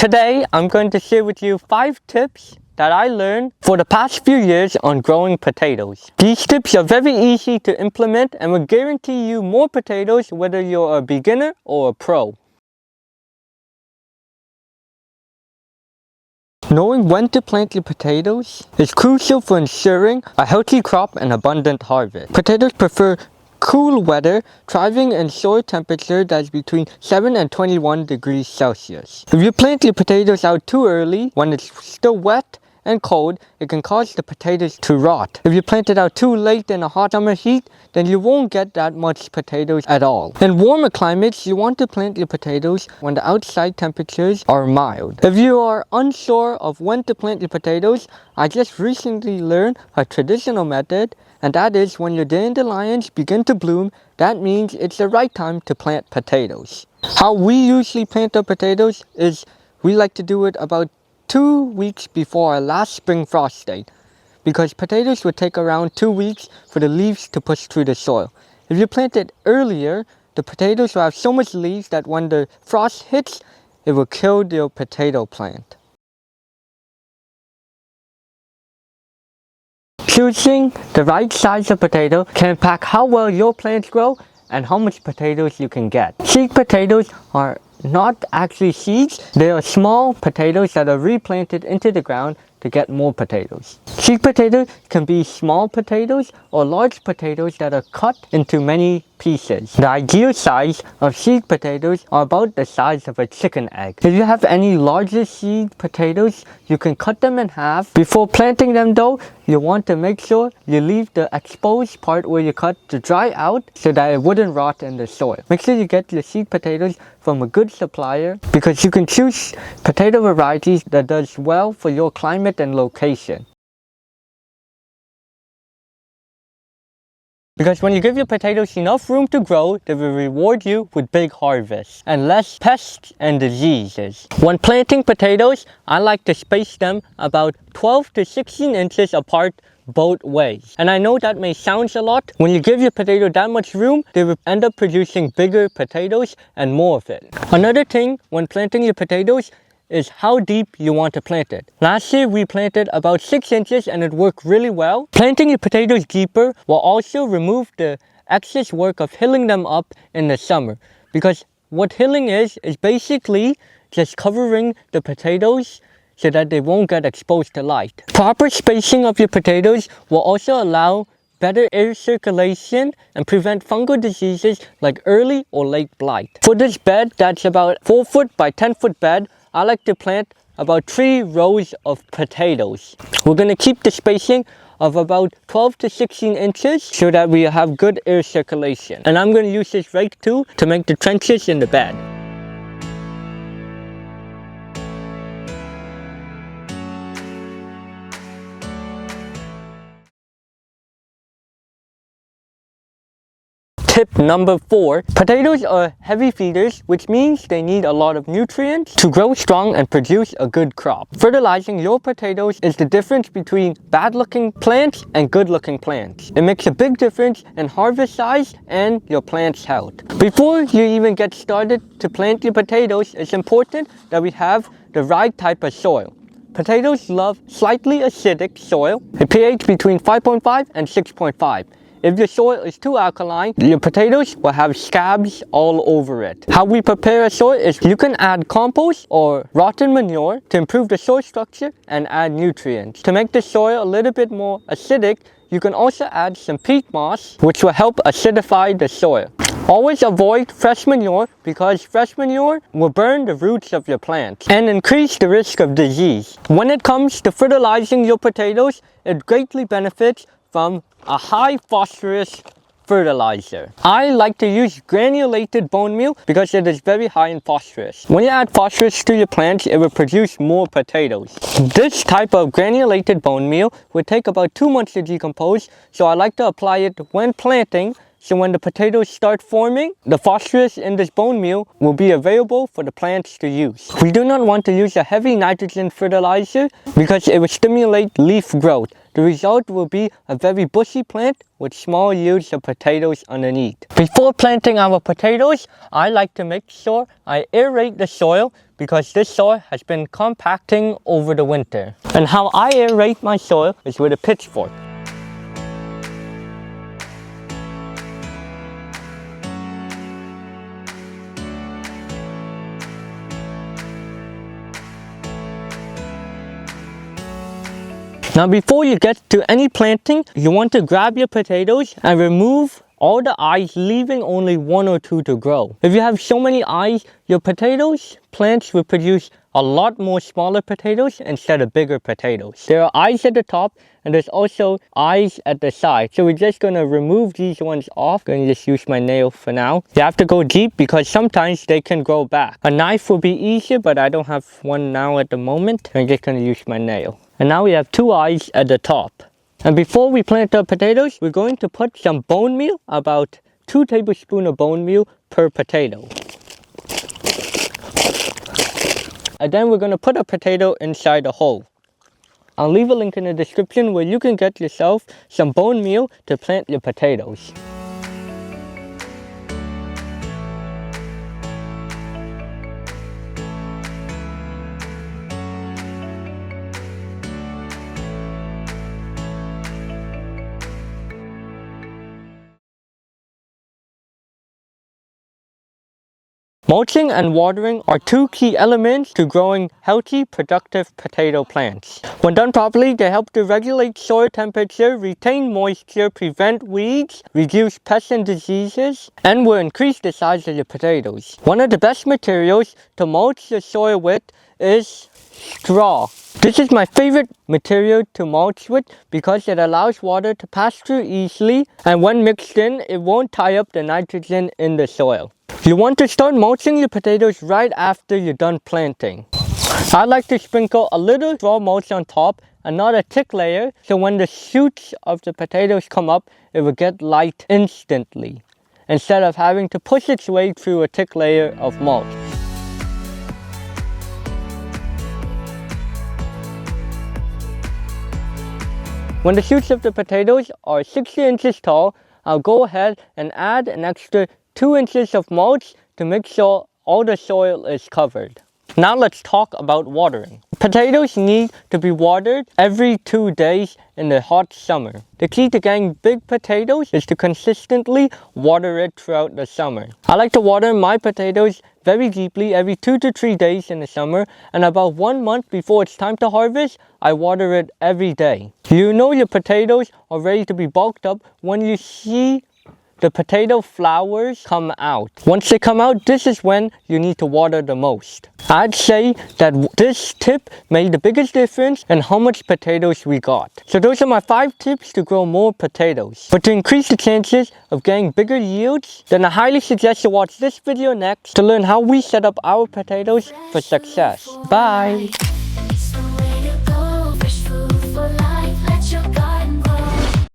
Today, I'm going to share with you 5 tips that I learned for the past few years on growing potatoes. These tips are very easy to implement and will guarantee you more potatoes whether you're a beginner or a pro. Knowing when to plant your potatoes is crucial for ensuring a healthy crop and abundant harvest. Potatoes prefer cool weather, thriving in soil temperature that is between 7 and 21 degrees Celsius. If you plant your potatoes out too early, when it's still wet and cold, it can cause the potatoes to rot. If you plant it out too late in a hot summer heat, then you won't get that much potatoes at all. In warmer climates, you want to plant your potatoes when the outside temperatures are mild. If you are unsure of when to plant your potatoes, I just recently learned a traditional method, and that is when your dandelions begin to bloom, that means it's the right time to plant potatoes. How we usually plant our potatoes is we like to do it about 2 weeks before our last spring frost date, because potatoes would take around 2 weeks for the leaves to push through the soil. If you plant it earlier, the potatoes will have so much leaves that when the frost hits, it will kill your potato plant. Choosing the right size of potato can impact how well your plants grow and how much potatoes you can get. Seed potatoes are not actually seeds, they are small potatoes that are replanted into the ground to get more potatoes. Seed potatoes can be small potatoes or large potatoes that are cut into many pieces. The ideal size of seed potatoes are about the size of a chicken egg. If you have any larger seed potatoes, you can cut them in half. Before planting them though, you want to make sure you leave the exposed part where you cut to dry out so that it wouldn't rot in the soil. Make sure you get your seed potatoes from a good supplier, because you can choose potato varieties that does well for your climate and location. Because when you give your potatoes enough room to grow, they will reward you with big harvests and less pests and diseases. When planting potatoes, I like to space them about 12 to 16 inches apart both ways. And I know that may sound a lot. When you give your potato that much room, they will end up producing bigger potatoes and more of it. Another thing when planting your potatoes is how deep you want to plant it. Last year we planted about 6 inches and it worked really well. Planting your potatoes deeper will also remove the excess work of hilling them up in the summer, because what hilling is basically just covering the potatoes so that they won't get exposed to light. Proper spacing of your potatoes will also allow better air circulation and prevent fungal diseases like early or late blight. For this bed that's about 4 foot by 10 foot bed, I like to plant about 3 rows of potatoes. We're going to keep the spacing of about 12 to 16 inches so that we have good air circulation. And I'm going to use this rake too to make the trenches in the bed. Tip number 4. Potatoes are heavy feeders, which means they need a lot of nutrients to grow strong and produce a good crop. Fertilizing your potatoes is the difference between bad looking plants and good looking plants. It makes a big difference in harvest size and your plant's health. Before you even get started to plant your potatoes, it's important that we have the right type of soil. Potatoes love slightly acidic soil, a pH between 5.5 and 6.5. If your soil is too alkaline, your potatoes will have scabs all over it. How we prepare a soil is you can add compost or rotten manure to improve the soil structure and add nutrients. To make the soil a little bit more acidic, you can also add some peat moss, which will help acidify the soil. Always avoid fresh manure, because fresh manure will burn the roots of your plants and increase the risk of disease. When it comes to fertilizing your potatoes, it greatly benefits from a high phosphorus fertilizer. I like to use granulated bone meal because it is very high in phosphorus. When you add phosphorus to your plants, it will produce more potatoes. This type of granulated bone meal would take about 2 months to decompose, so I like to apply it when planting, so when the potatoes start forming, the phosphorus in this bone meal will be available for the plants to use. We do not want to use a heavy nitrogen fertilizer because it will stimulate leaf growth. the result will be a very bushy plant with small yields of potatoes underneath. Before planting our potatoes, I like to make sure I aerate the soil because this soil has been compacting over the winter. And how I aerate my soil is with a pitchfork. Now before you get to any planting, you want to grab your potatoes and remove all the eyes, leaving only 1 or 2 to grow. If you have so many eyes, your potatoes plants will produce a lot more smaller potatoes instead of bigger potatoes. There are eyes at the top and there's also eyes at the side. So we're just going to remove these ones off. I'm going to just use my nail for now. You have to go deep because sometimes they can grow back. A knife will be easier, but I don't have one now at the moment. I'm just going to use my nail. And now we have 2 eyes at the top. And before we plant our potatoes, we're going to put some bone meal, about 2 tablespoons of bone meal per potato. And then we're going to put a potato inside a hole. I'll leave a link in the description where you can get yourself some bone meal to plant your potatoes. Mulching and watering are 2 key elements to growing healthy, productive potato plants. When done properly, they help to regulate soil temperature, retain moisture, prevent weeds, reduce pests and diseases, and will increase the size of your potatoes. One of the best materials to mulch the soil with is straw. This is my favorite material to mulch with because it allows water to pass through easily, and when mixed in, it won't tie up the nitrogen in the soil. You want to start mulching your potatoes right after you're done planting. I like to sprinkle a little straw mulch on top and not a thick layer, so when the shoots of the potatoes come up, it will get light instantly, instead of having to push its way through a thick layer of mulch. When the shoots of the potatoes are 60 inches tall, I'll go ahead and add an extra 2 inches of mulch to make sure all the soil is covered. Now let's talk about watering. Potatoes need to be watered every 2 days in the hot summer. The key to getting big potatoes is to consistently water it throughout the summer. I like to water my potatoes very deeply every 2 to 3 days in the summer, and about 1 month before it's time to harvest, I water it every day. You know your potatoes are ready to be bulked up when you see the potato flowers come out. Once they come out, this is when you need to water the most. I'd say that this tip made the biggest difference in how much potatoes we got. So those are my 5 tips to grow more potatoes. But to increase the chances of getting bigger yields, then I highly suggest you watch this video next to learn how we set up our potatoes for success. Bye!